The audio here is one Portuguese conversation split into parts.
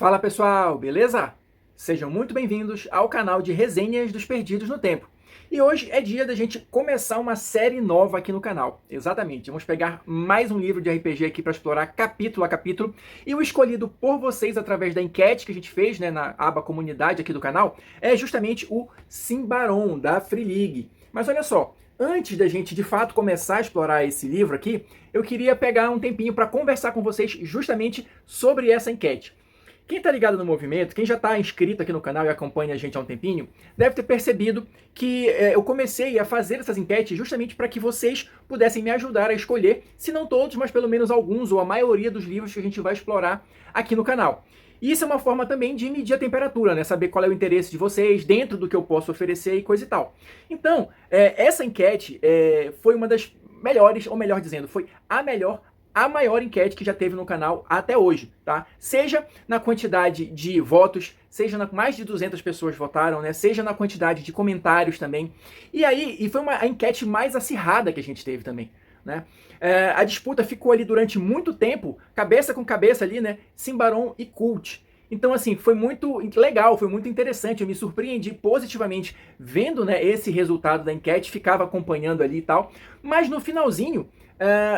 Fala pessoal, beleza? Sejam muito bem-vindos ao canal de resenhas dos Perdidos no Tempo. E hoje é dia da gente começar uma série nova aqui no canal. Exatamente, vamos pegar mais um livro de RPG aqui para explorar capítulo a capítulo. E o escolhido por vocês através da enquete que a gente fez, na aba comunidade aqui do canal, é justamente o Symbaroum, da Free League. Mas olha só, antes da gente de fato começar a explorar esse livro aqui, eu queria pegar um tempinho para conversar com vocês justamente sobre essa enquete. Quem está ligado no movimento, quem já está inscrito aqui no canal e acompanha a gente há um tempinho, deve ter percebido que eu comecei a fazer essas enquetes justamente para que vocês pudessem me ajudar a escolher, se não todos, mas pelo menos alguns ou a maioria dos livros que a gente vai explorar aqui no canal. E isso é uma forma também de medir a temperatura, né? Saber qual é o interesse de vocês, dentro do que eu posso oferecer e coisa e tal. Então, essa enquete foi uma das melhores, ou melhor dizendo, foi a maior enquete que já teve no canal até hoje, tá? Seja na quantidade de votos, seja mais de 200 pessoas votaram, né? Seja na quantidade de comentários também. E foi a enquete mais acirrada que a gente teve também, né? A disputa ficou ali durante muito tempo, cabeça com cabeça ali, né? Symbaroum e Kult. Então, assim, foi muito legal, foi muito interessante. Eu me surpreendi positivamente vendo, né, esse resultado da enquete, ficava acompanhando ali e tal. Mas no finalzinho,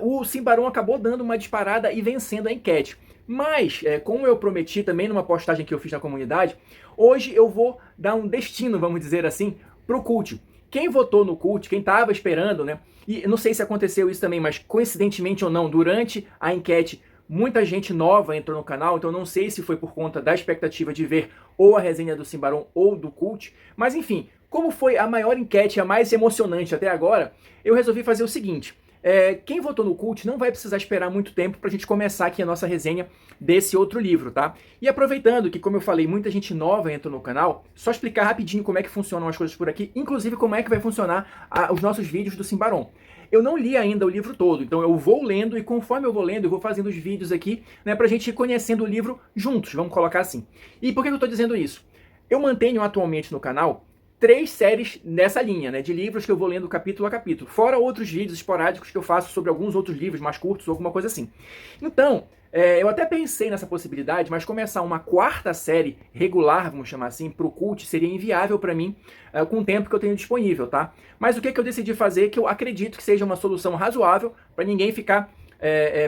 o Symbaroum acabou dando uma disparada e vencendo a enquete. Mas, como eu prometi também numa postagem que eu fiz na comunidade, hoje eu vou dar um destino, vamos dizer assim, pro Kult. Quem votou no Kult, quem estava esperando, né? E não sei se aconteceu isso também, mas coincidentemente ou não, durante a enquete, muita gente nova entrou no canal, então não sei se foi por conta da expectativa de ver ou a resenha do Symbaroum ou do Kult, mas enfim, como foi a maior enquete, a mais emocionante até agora, eu resolvi fazer o seguinte. Quem votou no Kult não vai precisar esperar muito tempo para a gente começar aqui a nossa resenha desse outro livro, tá? E aproveitando que, como eu falei, muita gente nova entrou no canal, só explicar rapidinho como é que funcionam as coisas por aqui, inclusive como é que vai funcionar os nossos vídeos do Symbaroum. Eu não li ainda o livro todo, então eu vou lendo e conforme eu vou lendo, eu vou fazendo os vídeos aqui, né, pra gente ir conhecendo o livro juntos, vamos colocar assim. E por que eu tô dizendo isso? Eu mantenho atualmente no canal 3 séries nessa linha, né, de livros que eu vou lendo capítulo a capítulo, fora outros vídeos esporádicos que eu faço sobre alguns outros livros mais curtos ou alguma coisa assim. Então, eu até pensei nessa possibilidade, mas começar uma 4ª série regular, vamos chamar assim, pro Kult seria inviável para mim com o tempo que eu tenho disponível, tá? Mas o que eu decidi fazer, que eu acredito que seja uma solução razoável para ninguém ficar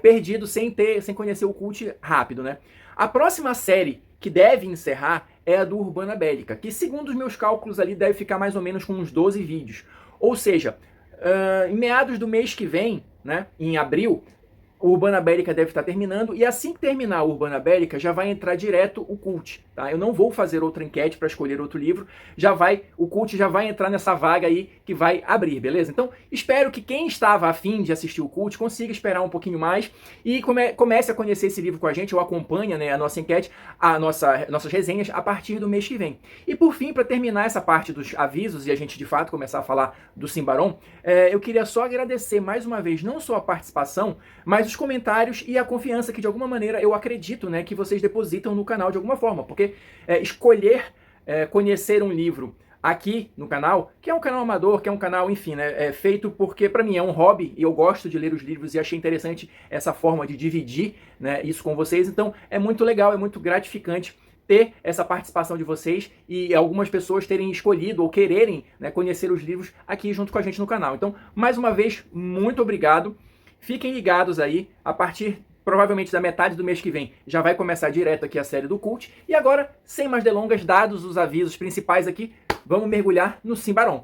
perdido sem conhecer o Kult rápido, né? A próxima série que deve encerrar é a do Urbana Bélica, que segundo os meus cálculos ali deve ficar mais ou menos com uns 12 vídeos. Ou seja, em meados do mês que vem, né, em abril, o Urbana Bélica deve estar terminando, e assim que terminar o Urbana Bélica, já vai entrar direto o Kult, tá? Eu não vou fazer outra enquete para escolher outro livro, o Kult já vai entrar nessa vaga aí que vai abrir, beleza? Então, espero que quem estava afim de assistir o Kult consiga esperar um pouquinho mais e comece a conhecer esse livro com a gente, ou acompanha, né, a nossa enquete, nossas resenhas a partir do mês que vem. E por fim, para terminar essa parte dos avisos e a gente de fato começar a falar do Symbaroum, eu queria só agradecer mais uma vez, não só a participação, mas os comentários e a confiança que de alguma maneira eu acredito, né, que vocês depositam no canal de alguma forma, porque escolher conhecer um livro aqui no canal, que é um canal amador, que é um canal, enfim, né, feito porque para mim é um hobby e eu gosto de ler os livros e achei interessante essa forma de dividir, né, isso com vocês, então é muito legal, é muito gratificante ter essa participação de vocês e algumas pessoas terem escolhido ou quererem, né, conhecer os livros aqui junto com a gente no canal. Então, mais uma vez, muito obrigado. Fiquem ligados aí, a partir provavelmente da metade do mês que vem já vai começar direto aqui a série do Kult. E agora, sem mais delongas, dados os avisos principais aqui, vamos mergulhar no Symbaroum.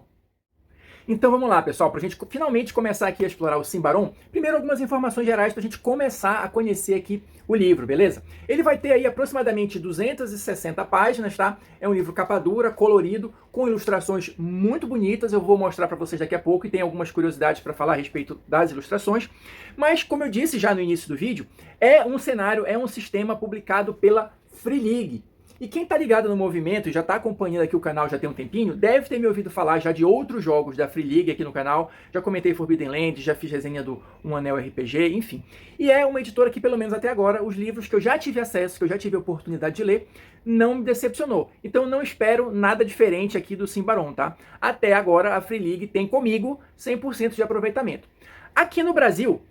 Então vamos lá, pessoal, para a gente finalmente começar aqui a explorar o Symbaroum, primeiro algumas informações gerais para a gente começar a conhecer aqui o livro, beleza? Ele vai ter aí aproximadamente 260 páginas, tá? É um livro capa dura, colorido, com ilustrações muito bonitas, eu vou mostrar para vocês daqui a pouco e tem algumas curiosidades para falar a respeito das ilustrações, mas como eu disse já no início do vídeo, é um cenário, é um sistema publicado pela Free League. E quem tá ligado no movimento e já tá acompanhando aqui o canal já tem um tempinho, deve ter me ouvido falar já de outros jogos da Free League aqui no canal. Já comentei Forbidden Lands, já fiz resenha do Um Anel RPG, enfim. E é uma editora que, pelo menos até agora, os livros que eu já tive acesso, que eu já tive a oportunidade de ler, não me decepcionou. Então não espero nada diferente aqui do Symbaroum, tá? Até agora a Free League tem comigo 100% de aproveitamento. Aqui no Brasil,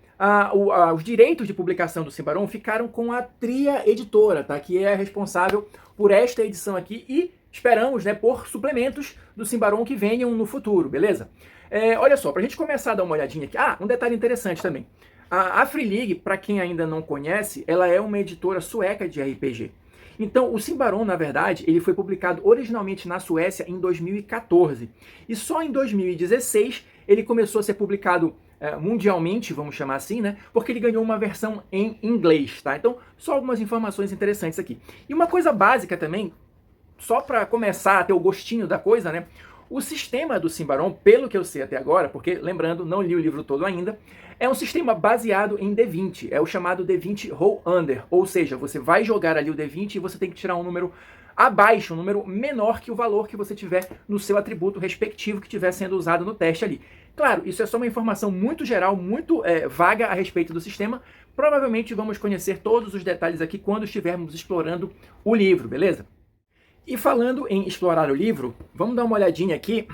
os direitos de publicação do Simbarom ficaram com a Tria Editora, tá? Que é responsável por esta edição aqui e esperamos, né, por suplementos do Simbarom que venham no futuro, beleza? Olha só, pra gente começar a dar uma olhadinha aqui, um detalhe interessante também. A Free League, para quem ainda não conhece, ela é uma editora sueca de RPG. Então, o Simbarom, na verdade, ele foi publicado originalmente na Suécia em 2014. E só em 2016 ele começou a ser publicado mundialmente, vamos chamar assim, né? Porque ele ganhou uma versão em inglês, tá? Então, só algumas informações interessantes aqui. E uma coisa básica também, só para começar a ter o gostinho da coisa, né? O sistema do Simbarom, pelo que eu sei até agora, porque, lembrando, não li o livro todo ainda, é um sistema baseado em D20, é o chamado D20 Roll Under, ou seja, você vai jogar ali o D20 e você tem que tirar um número abaixo, um número menor que o valor que você tiver no seu atributo respectivo que estiver sendo usado no teste ali. Claro, isso é só uma informação muito geral, muito vaga a respeito do sistema. Provavelmente vamos conhecer todos os detalhes aqui quando estivermos explorando o livro, beleza? E falando em explorar o livro, vamos dar uma olhadinha aqui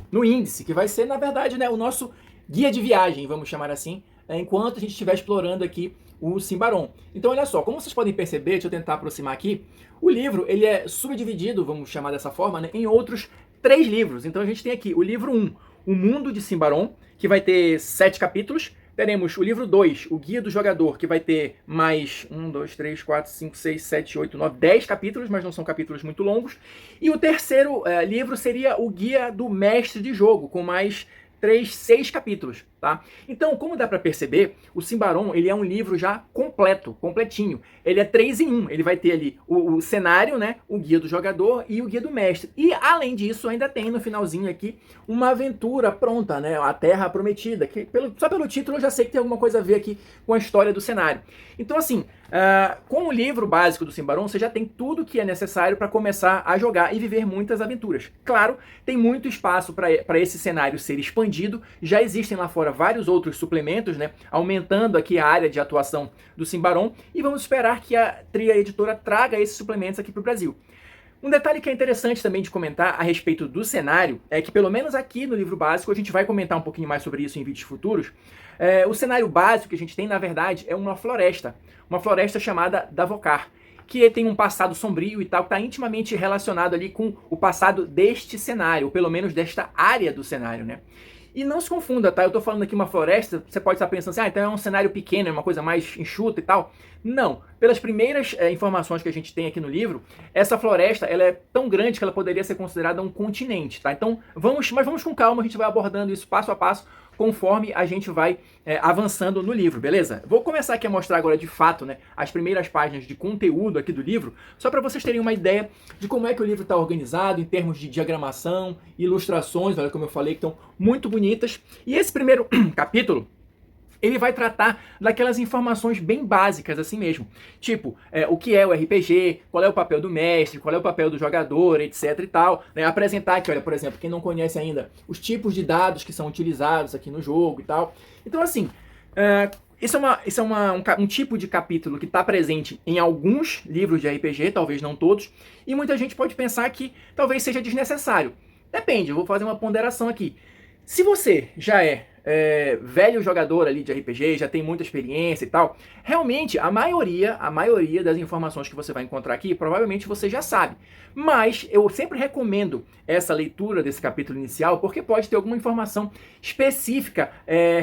no índice, que vai ser, na verdade, né, o nosso guia de viagem, vamos chamar assim, enquanto a gente estiver explorando aqui o Simbarom. Então, olha só, como vocês podem perceber, deixa eu tentar aproximar aqui, o livro ele é subdividido, vamos chamar dessa forma, né, em outros 3 livros. Então, a gente tem aqui o livro 1, O Mundo de Simbarom, que vai ter 7 capítulos. Teremos o livro 2, O Guia do Jogador, que vai ter mais 1, 2, 3, 4, 5, 6, 7, 8, 9, 10 capítulos, mas não são capítulos muito longos. E o terceiro livro seria O Guia do Mestre de Jogo, com mais 6 capítulos, tá? Então, como dá para perceber, o Simbarom, ele é um livro já completinho. Ele é 3 em 1. Ele vai ter ali o cenário, né, o guia do jogador e o guia do mestre. E, além disso, ainda tem no finalzinho aqui uma aventura pronta, né, a Terra Prometida, que só pelo título eu já sei que tem alguma coisa a ver aqui com a história do cenário. Então, assim, com o livro básico do Simbarom, você já tem tudo que é necessário para começar a jogar e viver muitas aventuras. Claro, tem muito espaço para esse cenário ser expandido. Já existem lá fora vários outros suplementos, né, aumentando aqui a área de atuação do Simbarom, e vamos esperar que a Tria Editora traga esses suplementos aqui para o Brasil. Um detalhe que é interessante também de comentar a respeito do cenário é que, pelo menos aqui no livro básico, a gente vai comentar um pouquinho mais sobre isso em vídeos futuros, o cenário básico que a gente tem, na verdade, é uma floresta chamada Davokar, que tem um passado sombrio e tal, que está intimamente relacionado ali com o passado deste cenário, ou pelo menos desta área do cenário, né? E não se confunda, tá? Eu tô falando aqui uma floresta, você pode estar pensando assim, então é um cenário pequeno, é uma coisa mais enxuta e tal. Não. Pelas primeiras informações que a gente tem aqui no livro, essa floresta ela é tão grande que ela poderia ser considerada um continente, tá? Então, vamos com calma, a gente vai abordando isso passo a passo, conforme a gente vai avançando no livro, beleza? Vou começar aqui a mostrar agora de fato, né, as primeiras páginas de conteúdo aqui do livro, só para vocês terem uma ideia de como é que o livro está organizado em termos de diagramação, ilustrações, olha como eu falei, que estão muito bonitas. E esse primeiro capítulo, ele vai tratar daquelas informações bem básicas assim mesmo, tipo, o que é o RPG, qual é o papel do mestre, qual é o papel do jogador, etc e tal, né? Apresentar aqui, olha, por exemplo, quem não conhece ainda, os tipos de dados que são utilizados aqui no jogo e tal. Então, assim, isso é um tipo de capítulo que está presente em alguns livros de RPG, talvez não todos, e muita gente pode pensar que talvez seja desnecessário. Depende, eu vou fazer uma ponderação aqui. Se você já é velho jogador ali de RPG, já tem muita experiência e tal, realmente a maioria das informações que você vai encontrar aqui, provavelmente você já sabe. Mas eu sempre recomendo essa leitura desse capítulo inicial, porque pode ter alguma informação específica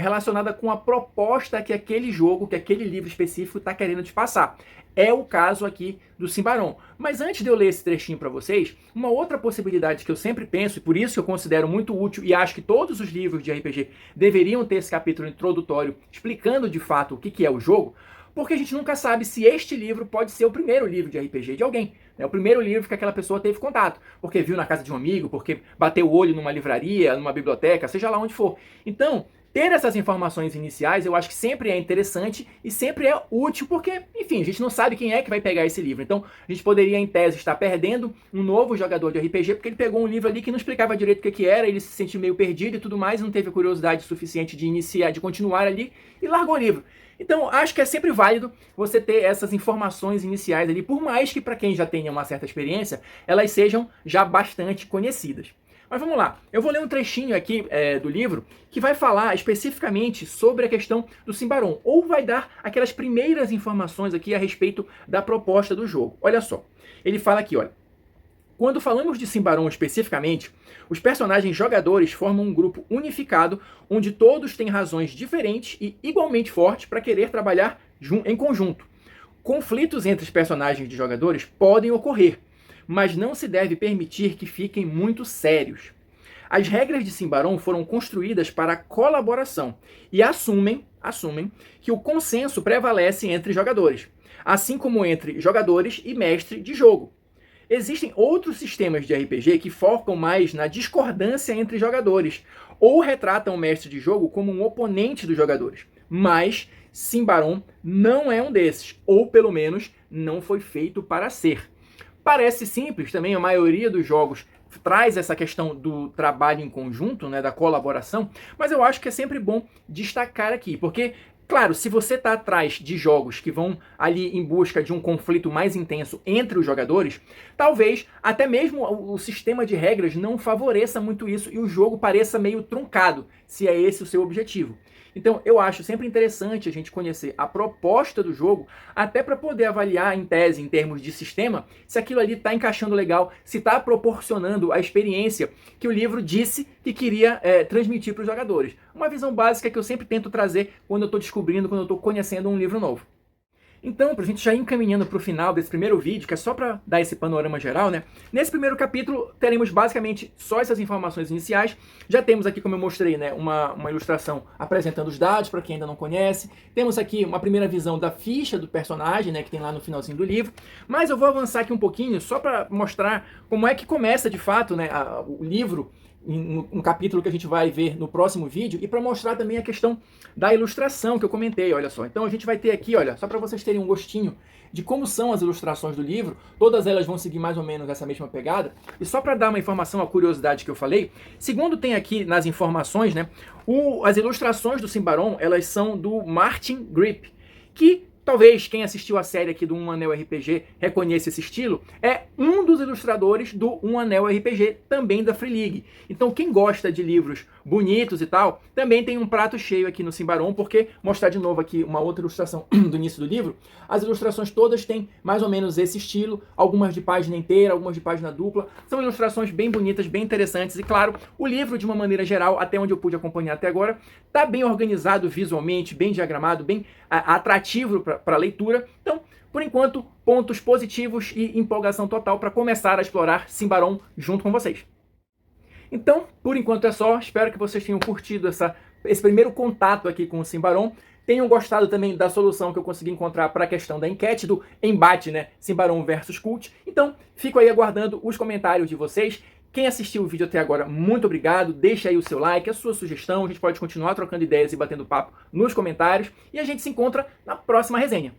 relacionada com a proposta que aquele jogo, que aquele livro específico está querendo te passar. É o caso aqui do Simbarom. Mas antes de eu ler esse trechinho para vocês, uma outra possibilidade que eu sempre penso, e por isso eu considero muito útil, e acho que todos os livros de RPG deveriam ter esse capítulo introdutório explicando de fato o que é o jogo, porque a gente nunca sabe se este livro pode ser o primeiro livro de RPG de alguém. É o primeiro livro que aquela pessoa teve contato, porque viu na casa de um amigo, porque bateu o olho numa livraria, numa biblioteca, seja lá onde for. Então, ter essas informações iniciais eu acho que sempre é interessante e sempre é útil, porque, enfim, a gente não sabe quem é que vai pegar esse livro. Então, a gente poderia, em tese, estar perdendo um novo jogador de RPG, porque ele pegou um livro ali que não explicava direito o que era, ele se sentiu meio perdido e tudo mais, não teve curiosidade suficiente de iniciar, de continuar ali, e largou o livro. Então, acho que é sempre válido você ter essas informações iniciais ali, por mais que para quem já tenha uma certa experiência, elas sejam já bastante conhecidas. Mas vamos lá, eu vou ler um trechinho aqui do livro que vai falar especificamente sobre a questão do Symbaroum, ou vai dar aquelas primeiras informações aqui a respeito da proposta do jogo. Olha só, ele fala aqui, olha, quando falamos de Symbaroum especificamente, os personagens jogadores formam um grupo unificado onde todos têm razões diferentes e igualmente fortes para querer trabalhar em conjunto. Conflitos entre os personagens de jogadores podem ocorrer, mas não se deve permitir que fiquem muito sérios. As regras de Symbaroum foram construídas para a colaboração e assumem que o consenso prevalece entre jogadores, assim como entre jogadores e mestre de jogo. Existem outros sistemas de RPG que focam mais na discordância entre jogadores, ou retratam o mestre de jogo como um oponente dos jogadores. Mas Symbaroum não é um desses, ou pelo menos não foi feito para ser. Parece simples também, a maioria dos jogos traz essa questão do trabalho em conjunto, né, da colaboração, mas eu acho que é sempre bom destacar aqui, porque claro, se você está atrás de jogos que vão ali em busca de um conflito mais intenso entre os jogadores, talvez até mesmo o sistema de regras não favoreça muito isso e o jogo pareça meio truncado, se é esse o seu objetivo. Então eu acho sempre interessante a gente conhecer a proposta do jogo, até para poder avaliar em tese, em termos de sistema, se aquilo ali está encaixando legal, se está proporcionando a experiência que o livro disse que queria transmitir para os jogadores. Uma visão básica que eu sempre tento trazer quando eu estou descobrindo, quando eu estou conhecendo um livro novo. Então, para a gente já ir encaminhando para o final desse primeiro vídeo, que é só para dar esse panorama geral, né? Nesse primeiro capítulo, teremos basicamente só essas informações iniciais. Já temos aqui, como eu mostrei, né, uma ilustração apresentando os dados, para quem ainda não conhece. Temos aqui uma primeira visão da ficha do personagem, né, que tem lá no finalzinho do livro. Mas eu vou avançar aqui um pouquinho, só para mostrar como é que começa, de fato, né, o livro, um capítulo que a gente vai ver no próximo vídeo, e para mostrar também a questão da ilustração que eu comentei, olha só. Então a gente vai ter aqui, olha, só para vocês terem um gostinho de como são as ilustrações do livro, todas elas vão seguir mais ou menos essa mesma pegada, e só para dar uma informação, a curiosidade que eu falei, segundo tem aqui nas informações, né, as ilustrações do Symbaroum, elas são do Martin Grip, que talvez quem assistiu a série aqui do Um Anel RPG reconheça esse estilo, é um dos ilustradores do Um Anel RPG, também da Free League. Então quem gosta de livros bonitos e tal, também tem um prato cheio aqui no Symbaroum, porque mostrar de novo aqui uma outra ilustração do início do livro, as ilustrações todas têm mais ou menos esse estilo, algumas de página inteira, algumas de página dupla, são ilustrações bem bonitas, bem interessantes, e claro, o livro de uma maneira geral, até onde eu pude acompanhar até agora, está bem organizado visualmente, bem diagramado, bem atrativo para a leitura. Então, por enquanto, pontos positivos e empolgação total para começar a explorar Symbaroum junto com vocês. Então, por enquanto é só. Espero que vocês tenham curtido esse primeiro contato aqui com o Symbaroum. Tenham gostado também da solução que eu consegui encontrar para a questão da enquete, do embate, né, Symbaroum versus Cult. Então, fico aí aguardando os comentários de vocês. Quem assistiu o vídeo até agora, muito obrigado. Deixa aí o seu like, a sua sugestão. A gente pode continuar trocando ideias e batendo papo nos comentários. E a gente se encontra na próxima resenha.